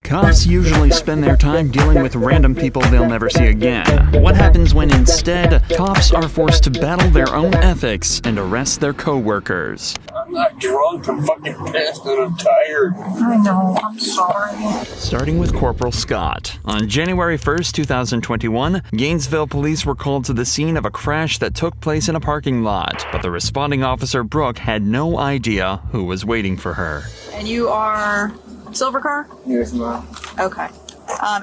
Cops usually spend their time dealing with random people they'll never see again. What happens when instead, cops are forced to battle their own ethics and arrest their co-workers? I'm not drunk, I'm fucking pissed and I'm tired. I know, I'm sorry. Starting with Corporal Scott. On January 1st, 2021, Gainesville police were called to the scene of a crash that took place in a parking lot, but the responding officer, Brooke, had no idea who was waiting for her. And you are Silver Car? Yes, ma'am. Okay.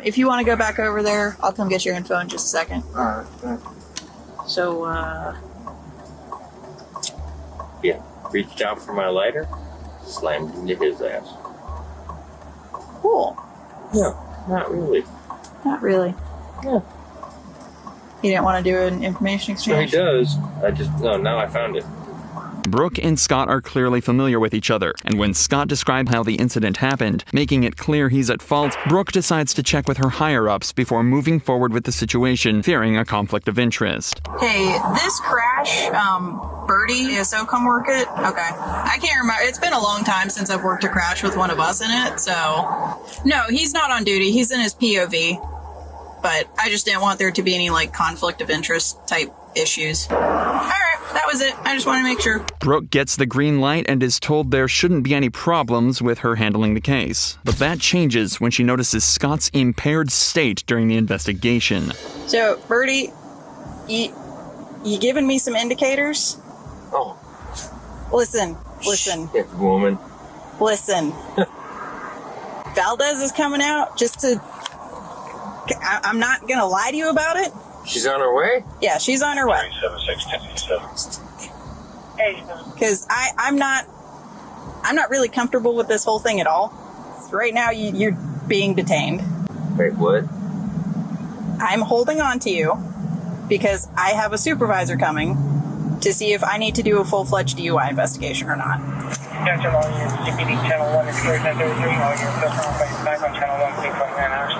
If you want to go back over there, I'll come get your info in just a second. Alright. So, Yeah, reached out for my lighter, slammed into his ass. cool. No, not really. Not really. Yeah. You didn't want to do an information So he exchange? does. Now I found it. Brooke and Scott are clearly familiar with each other, and when Scott described how the incident happened, making it clear he's at fault, Brooke decides to check with her higher-ups before moving forward with the situation, fearing a conflict of interest. Hey, this crash, Birdie, so come work it? Okay. I can't remember. It's been a long time since I've worked a crash with one of us in it, so... No, he's not on duty. He's in his POV. But I just didn't want there to be any, conflict of interest type issues. Alright, that was it. I just want to make sure. Brooke gets the green light and is told there shouldn't be any problems with her handling the case. But that changes when she notices Scott's impaired state during the investigation. So, Birdie, you giving me some indicators? Oh, Listen. shit, woman. Listen. Valdez is coming out just to... I'm not going to lie to you about it. She's on her way? Yeah, she's on her way. 76. Because I'm not really comfortable with this whole thing at all. Right now, you're being detained. Wait, what? I'm holding on to you because I have a supervisor coming to see if I need to do a full-fledged DUI investigation or not. Attention all units, CPD Channel 1 is clear 1033. All units are on back on Channel 1, please 29 hours.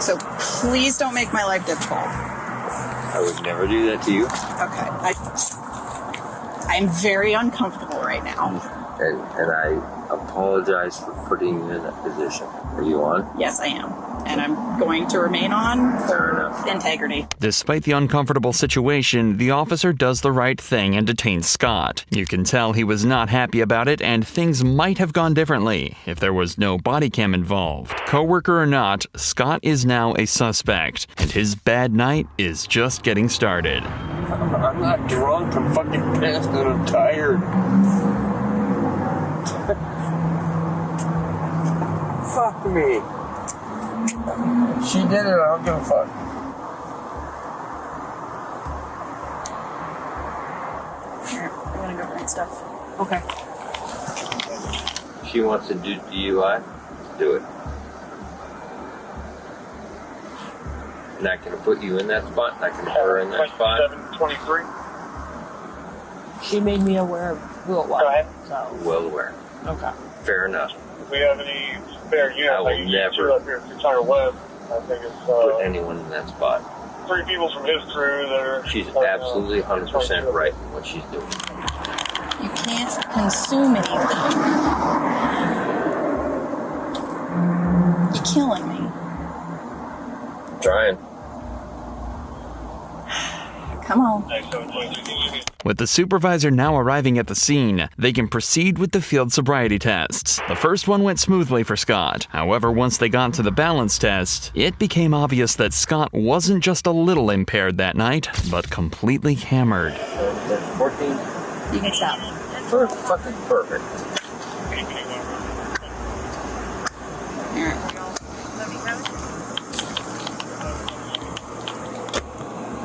So please don't make my life difficult. I would never do that to you. Okay. I'm very uncomfortable right now. And I apologize for putting you in that position. Are you on? Yes, I am. And I'm going to remain on for integrity. Despite the uncomfortable situation, the officer does the right thing and detains Scott. You can tell he was not happy about it, and things might have gone differently if there was no body cam involved. Coworker or not, Scott is now a suspect, and his bad night is just getting started. I'm not drunk, I'm fucking pissed and I'm tired. Fuck me. She did it, I don't give a fuck. Here, I'm gonna go print stuff. Okay. She wants to do DUI? Let's do it. Not gonna put you in that spot, not gonna put her in that spot. 723. She made me aware of who it was. Go ahead. So, Well aware. okay. Fair enough. If we have any spare units, I will never up here at 600 West. I think it's put anyone in that spot. 3 people from his crew that are... She's absolutely 100% right in what she's doing. You can't consume anything. You're killing me. Trying. Come on. With the supervisor now arriving at the scene, they can proceed with the field sobriety tests. The first one went smoothly for Scott. However, once they got to the balance test, it became obvious that Scott wasn't just a little impaired that night, but completely hammered. 14. You can stop. Fucking perfect. Here.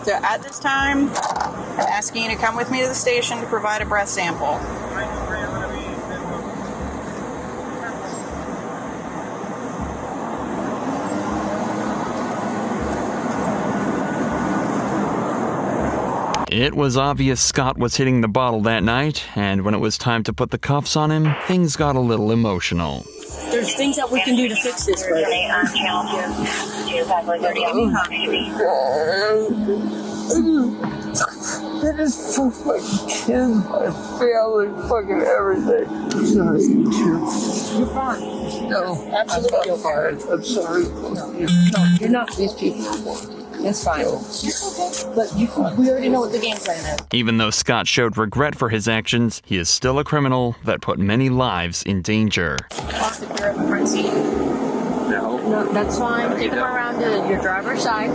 So at this time, I'm asking you to come with me to the station to provide a breath sample. It was obvious Scott was hitting the bottle that night, and when it was time to put the cuffs on him, things got a little emotional. There's things that we can do to fix this, but did this for my kids, my family, fucking everything. I'm sorry, you too. You're fine. No, Absolutely, you're fine. I'm sorry. No, you're not these people. It's fine. But we already know what the game plan is. Even though Scott showed regret for his actions, he is still a criminal that put many lives in danger. If you're in the front seat. No, that's fine. Take them around to your driver's side.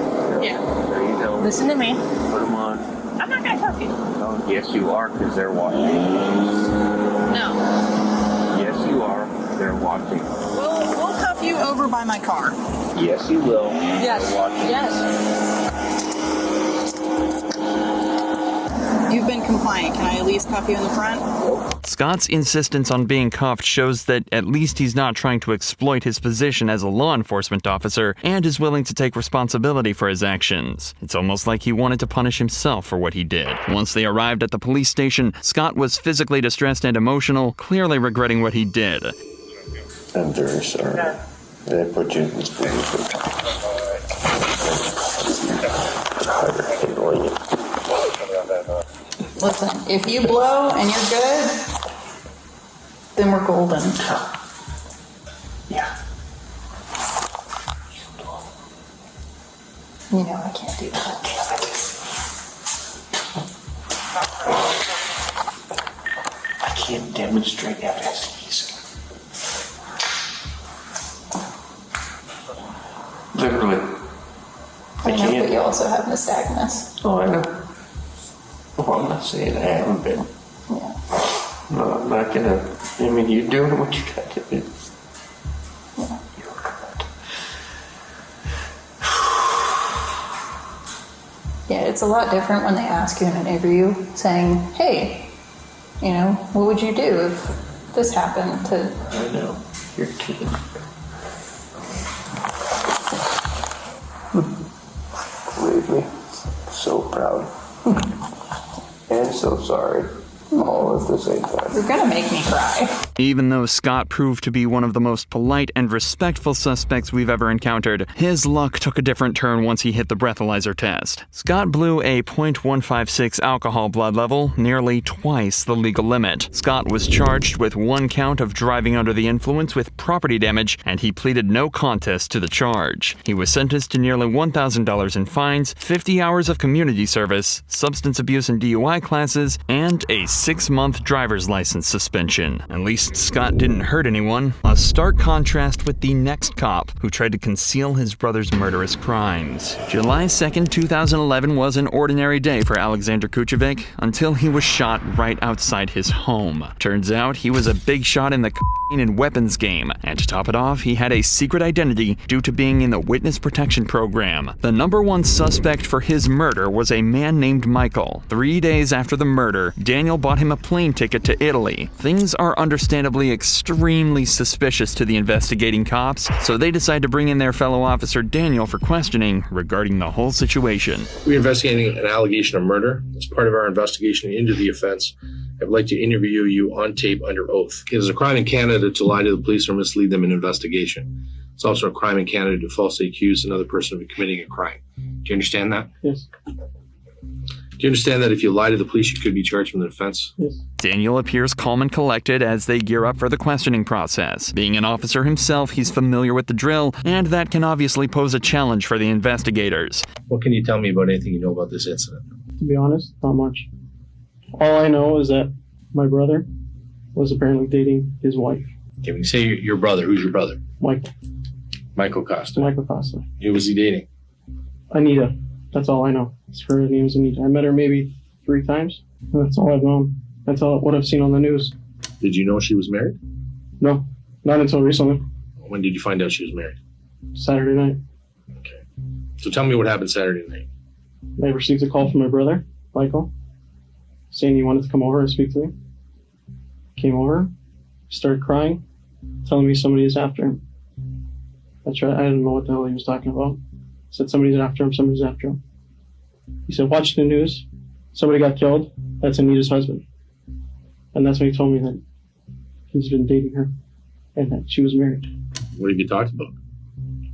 Yeah. There you go. Listen to me. Put them on. I'm not gonna cuff you. Oh, yes, you are, because they're watching. No. Yes, you are. They're watching. We'll cuff you over by my car. Yes, you will. Yes. They're watching. Yes. You've been compliant. Can I at least cuff you in the front? Scott's insistence on being cuffed shows that at least he's not trying to exploit his position as a law enforcement officer and is willing to take responsibility for his actions. It's almost like he wanted to punish himself for what he did. Once they arrived at the police station, Scott was physically distressed and emotional, clearly regretting what he did. I'm very sorry. They put you in this position. Listen, if you blow and you're good, then we're golden. Yeah. You know I can't do that. I can't demonstrate evidence easily. Literally. I know, but you also have nystagmus. Oh, I know. Oh, I'm not saying I haven't been. Yeah. No, I'm not gonna. I mean, you're doing what you got to do. Yeah. You're correct. Yeah, it's a lot different when they ask you in an interview saying, hey, you know, what would you do if this happened to... I know. You're kidding. Believe me, so proud. And so sorry. All at the same time. You're gonna make me cry. Even though Scott proved to be one of the most polite and respectful suspects we've ever encountered, his luck took a different turn once he hit the breathalyzer test. Scott blew a .156 alcohol blood level, nearly twice the legal limit. Scott was charged with one count of driving under the influence with property damage, and he pleaded no contest to the charge. He was sentenced to nearly $1,000 in fines, 50 hours of community service, substance abuse and DUI classes, and a 6-month driver's license suspension. At least Scott didn't hurt anyone, a stark contrast with the next cop who tried to conceal his brother's murderous crimes. July 2nd, 2011 was an ordinary day for Alexander Kuchevic until he was shot right outside his home. Turns out he was a big shot in the cocaine and weapons game, and to top it off, he had a secret identity due to being in the witness protection program. The number one suspect for his murder was a man named Michael. 3 days after the murder, Daniel bought him a plane ticket to Italy. Things are understandably extremely suspicious to the investigating cops, so they decide to bring in their fellow officer Daniel for questioning regarding the whole situation. We're investigating an allegation of murder. As part of our investigation into the offense, I'd like to interview you on tape under oath. It is a crime in Canada to lie to the police or mislead them in an investigation. It's also a crime in Canada to falsely accuse another person of committing a crime. Do you understand that? Yes. Do you understand that if you lie to the police, you could be charged with an offense? Yes. Daniel appears calm and collected as they gear up for the questioning process. Being an officer himself, he's familiar with the drill, and that can obviously pose a challenge for the investigators. What can you tell me about anything you know about this incident? To be honest, not much. All I know is that my brother was apparently dating his wife, Okay, when you say your brother, who's your brother? Michael. Michael Costa. Michael Costa. Who was he dating? Anita. That's all I know. Her name is Anita. I met her maybe 3 times. That's all I've known. That's all what I've seen on the news. Did you know she was married? No, not until recently. When did you find out she was married? Saturday night. Okay. So tell me what happened Saturday night. I received a call from my brother, Michael, saying he wanted to come over and speak to me. Came over, started crying, telling me somebody is after him. I didn't know what the hell he was talking about. Said somebody's after him, somebody's after him. He said, watch the news. Somebody got killed. That's Anita's husband. And that's when he told me that he's been dating her and that she was married. What have you talked about?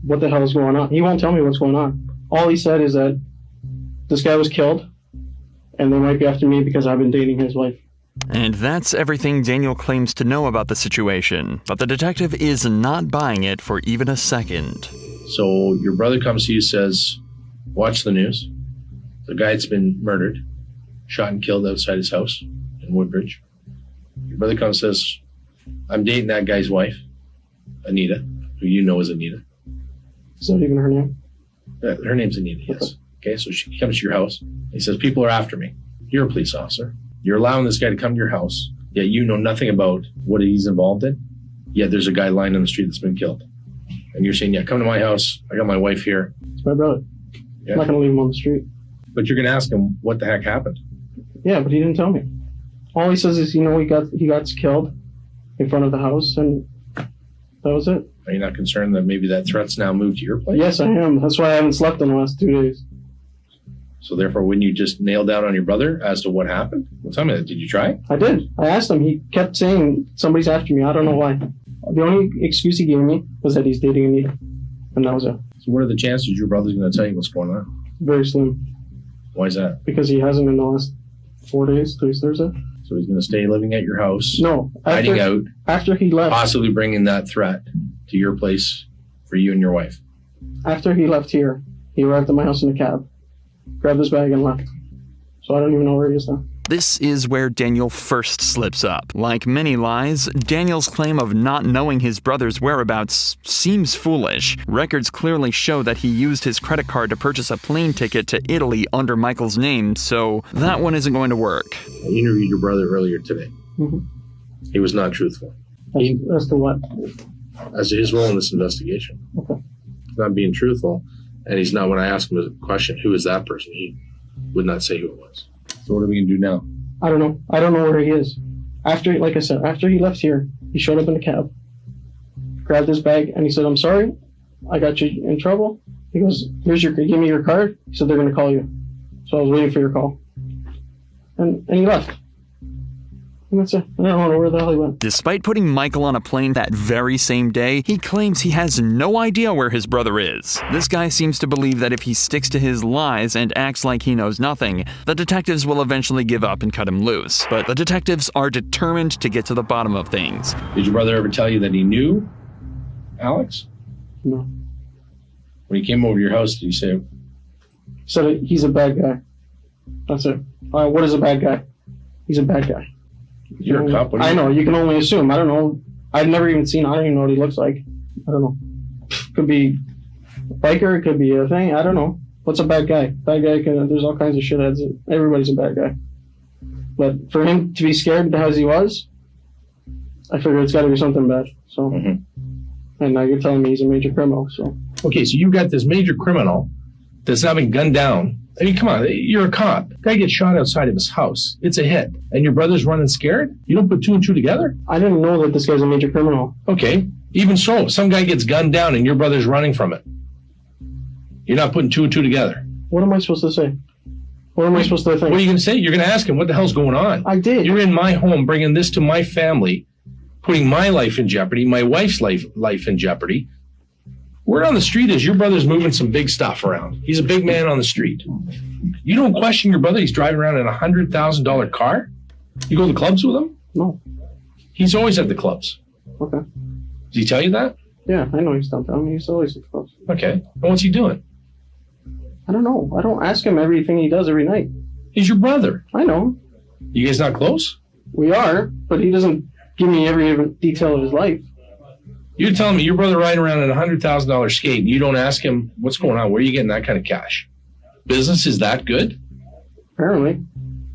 What the hell is going on? He won't tell me what's going on. All he said is that this guy was killed and they might be after me because I've been dating his wife. And that's everything Daniel claims to know about the situation, but the detective is not buying it for even a second. So your brother comes to you, says, watch the news. The guy that's been murdered, shot and killed outside his house in Woodbridge. Your brother comes and says, I'm dating that guy's wife, Anita, who you know is Anita. Is that even her name? Her name's Anita, yes. Okay, so she comes to your house. He says, people are after me. You're a police officer. You're allowing this guy to come to your house, yet you know nothing about what he's involved in. Yet there's a guy lying on the street that's been killed. And you're saying, yeah, come to my house. I got my wife here. It's my brother. Yeah. I'm not going to leave him on the street. But you're going to ask him what the heck happened. Yeah, but he didn't tell me. All he says is, he got killed in front of the house, and that was it. Are you not concerned that maybe that threat's now moved to your place? Yes, I am. That's why I haven't slept in the last 2 days. So therefore, wouldn't you just nail down on your brother as to what happened? Well, tell me that. Did you try? I did. I asked him. He kept saying somebody's after me. I don't know why. The only excuse he gave me was that he's dating Anita, and that was it. So what are the chances your brother's going to tell you what's going on? Very slim. Why is that? Because he hasn't in the last 4 days. Today's Thursday. So he's going to stay living at your house? No. Hiding out? After he left. Possibly bringing that threat to your place for you and your wife? After he left here, he arrived at my house in a cab, grabbed his bag, and left. So I don't even know where he is now. This is where Daniel first slips up. Like many lies, Daniel's claim of not knowing his brother's whereabouts seems foolish. Records clearly show that he used his credit card to purchase a plane ticket to Italy under Michael's name, so that one isn't going to work. I interviewed your brother earlier today. Mm-hmm. He was not truthful. As to what? As to his role in this investigation. Okay. He's not being truthful, and he's not, when I asked him a question, who is that person, he would not say who it was. So what are we going to do now? I don't know. I don't know where he is. After, like I said, after he left here, he showed up in a cab, grabbed his bag, and he said, I'm sorry, I got you in trouble. He goes, give me your card. He said, they're going to call you. So I was waiting for your call. And he left. And that's it. I don't know where the hell he went. Despite putting Michael on a plane that very same day, he claims he has no idea where his brother is. This guy seems to believe that if he sticks to his lies and acts like he knows nothing, the detectives will eventually give up and cut him loose. But the detectives are determined to get to the bottom of things. Did your brother ever tell you that he knew Alex? No. When he came over to your house, did he say? He said he's a bad guy. That's it. What is a bad guy? He's a bad guy. You're a cop. I know. You can only assume. I don't know. I've never even seen. I don't even know what he looks like. I don't know. Could be a biker. It could be a thing. I don't know. What's a bad guy? Bad guy can. There's all kinds of shitheads. Everybody's a bad guy. But for him to be scared as he was, I figure it's got to be something bad. So, and now you're telling me he's a major criminal. So. Okay, so you've got this major criminal that's now been gunned down. I mean, come on, you're a cop. Guy gets shot outside of his house. It's a hit. And your brother's running scared? You don't put two and two together? I didn't know that this guy's a major criminal. Okay, even so, some guy gets gunned down and your brother's running from it. You're not putting two and two together. What am I supposed to say? What am I supposed to think? What are you going to say? You're going to ask him, what the hell's going on? I did. You're in my home, bringing this to my family, putting my life in jeopardy, my wife's life in jeopardy. Word on the street is your brother's moving some big stuff around. He's a big man on the street. You don't question your brother. He's driving around in a $100,000 car. You go to the clubs with him? No. He's always at the clubs. Okay. Did he tell you that? Yeah, I know he's downtown. He's always at the clubs. Okay. And what's he doing? I don't know. I don't ask him everything he does every night. He's your brother. I know. You guys not close? We are, but he doesn't give me every detail of his life. You're telling me your brother riding around in a $100,000 skate and you don't ask him what's going on? Where are you getting that kind of cash? Business is that good? Apparently.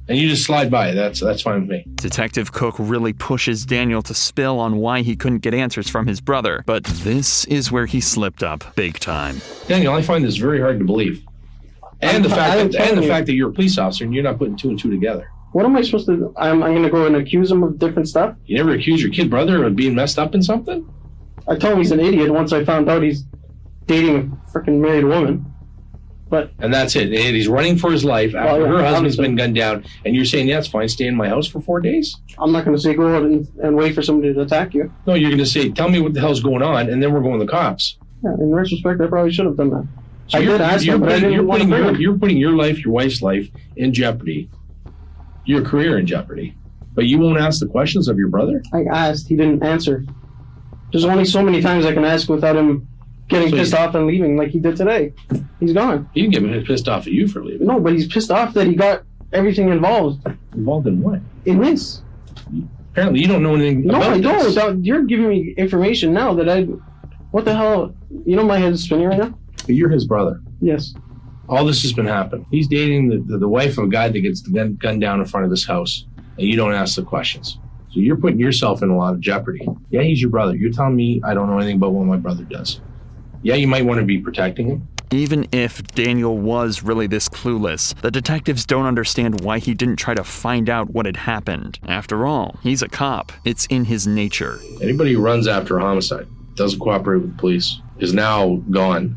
And you just slide by. That's fine with me. Detective Cook really pushes Daniel to spill on why he couldn't get answers from his brother, but this is where he slipped up big time. Daniel, I find this very hard to believe. And the fact that you're a police officer and you're not putting two and two together. What am I supposed to do? I'm going to go and accuse him of different stuff? You never accuse your kid brother of being messed up in something? I told him he's an idiot once I found out he's dating a freaking married woman. And that's it. And he's running for his life after her husband's been gunned down. And you're saying, yeah, it's fine, stay in my house for 4 days? I'm not going to say go out and wait for somebody to attack you. No, you're going to say, tell me what the hell's going on, and then we're going to the cops. Yeah, in retrospect, I probably should have done that. So I did ask him, but I didn't want to bring him. You're putting your life, your wife's life, in jeopardy your career in jeopardy. But you won't ask the questions of your brother? I asked, he didn't answer. There's only so many times I can ask without him getting pissed off and leaving like he did today. He's gone. He didn't get pissed off at you for leaving. No, but he's pissed off that he got everything involved. Involved in what? In this. Apparently you don't know anything about this. No, I don't. You're giving me information now that I... What the hell? You know my head's spinning right now? But you're his brother. Yes. All this has been happening. He's dating the wife of a guy that gets gunned down in front of this house, and you don't ask the questions. So you're putting yourself in a lot of jeopardy. Yeah, he's your brother. You're telling me I don't know anything about what my brother does. Yeah, you might want to be protecting him. Even if Daniel was really this clueless, the detectives don't understand why he didn't try to find out what had happened. After all, he's a cop. It's in his nature. Anybody who runs after a homicide, doesn't cooperate with the police, is now gone.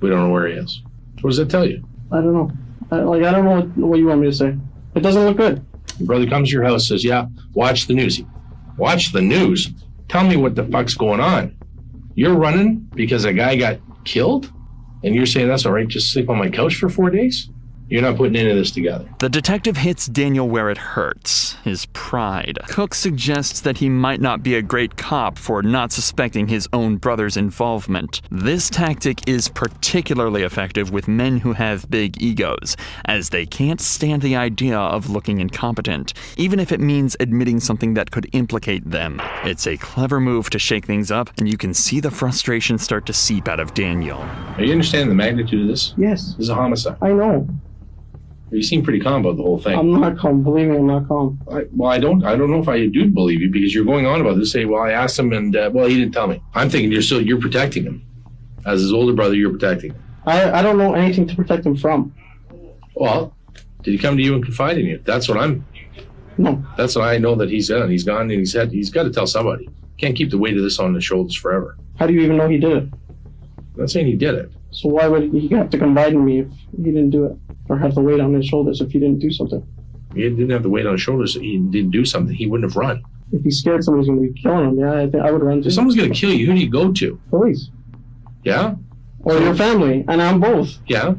We don't know where he is. What does that tell you? I don't know. I don't know what you want me to say. It doesn't look good. Your brother comes to your house, says, yeah, watch the news. Watch the news? Tell me what the fuck's going on. You're running because a guy got killed? And you're saying that's all right, just sleep on my couch for 4 days? You're not putting any of this together. The detective hits Daniel where it hurts, his pride. Cook suggests that he might not be a great cop for not suspecting his own brother's involvement. This tactic is particularly effective with men who have big egos, as they can't stand the idea of looking incompetent, even if it means admitting something that could implicate them. It's a clever move to shake things up, and you can see the frustration start to seep out of Daniel. Are you understanding the magnitude of this? Yes. This is a homicide. I know. You seem pretty calm about the whole thing. I'm not calm. Believe me, I'm not calm. I don't know if I do believe you, because you're going on about this. Say, well, I asked him, and well, he didn't tell me. I'm thinking you're protecting him. As his older brother, you're protecting him. I don't know anything to protect him from. Well, did he come to you and confide in you? That's what I know that he's done. He's gone, and he's got to tell somebody. Can't keep the weight of this on his shoulders forever. How do you even know he did it? I'm not saying he did it. So why would he have to confide in me if he didn't do it? Or have the weight on his shoulders if he didn't do something? He didn't have the weight on his shoulders. He didn't do something. He wouldn't have run. If he's scared somebody's going to be killing him, yeah, I think I would run too. If someone's going to kill you, who do you go to? Police. Yeah? Or your family, and I'm both. Yeah?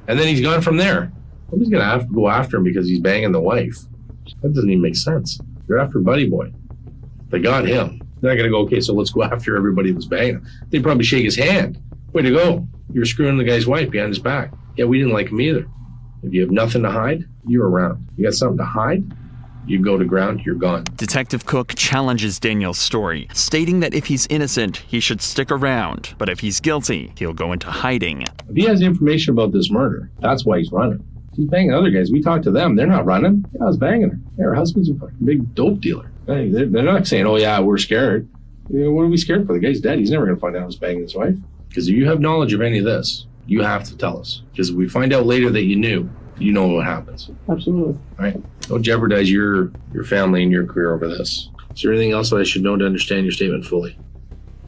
And then he's gone from there. Nobody's going to have to go after him because he's banging the wife. That doesn't even make sense. They're after Buddy Boy. They got him. They're not going to go, okay, so let's go after everybody that's banging him. They'd probably shake his hand. Way to go. You're screwing the guy's wife behind his back. Yeah, we didn't like him either. If you have nothing to hide, you're around. You got something to hide, you go to ground, you're gone. Detective Cook challenges Daniel's story, stating that if he's innocent, he should stick around, but if he's guilty, he'll go into hiding. If he has information about this murder, that's why he's running. He's banging other guys. We talked to them. They're not running. Yeah, I was banging her. Yeah, her husband's a fucking big dope dealer. Hey, they're not saying, oh yeah, we're scared. You know, what are we scared for? The guy's dead. He's never going to find out I was banging his wife. Because if you have knowledge of any of this, you have to tell us. Because if we find out later that you knew, you know what happens. Absolutely. All right? Don't jeopardize your family and your career over this. Is there anything else that I should know to understand your statement fully?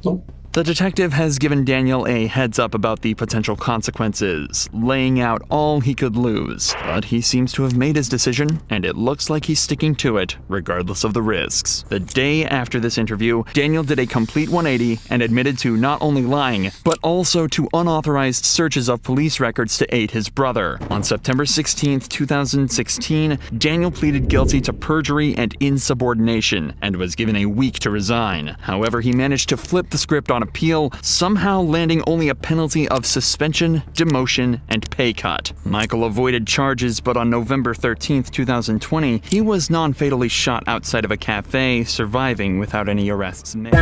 Nope. The detective has given Daniel a heads up about the potential consequences, laying out all he could lose. But he seems to have made his decision, and it looks like he's sticking to it, regardless of the risks. The day after this interview, Daniel did a complete 180 and admitted to not only lying, but also to unauthorized searches of police records to aid his brother. On September 16, 2016, Daniel pleaded guilty to perjury and insubordination, and was given a week to resign. However, he managed to flip the script on appeal, somehow landing only a penalty of suspension, demotion, and pay cut. Michael avoided charges, but on November 13, 2020, he was non-fatally shot outside of a cafe, surviving without any arrests made.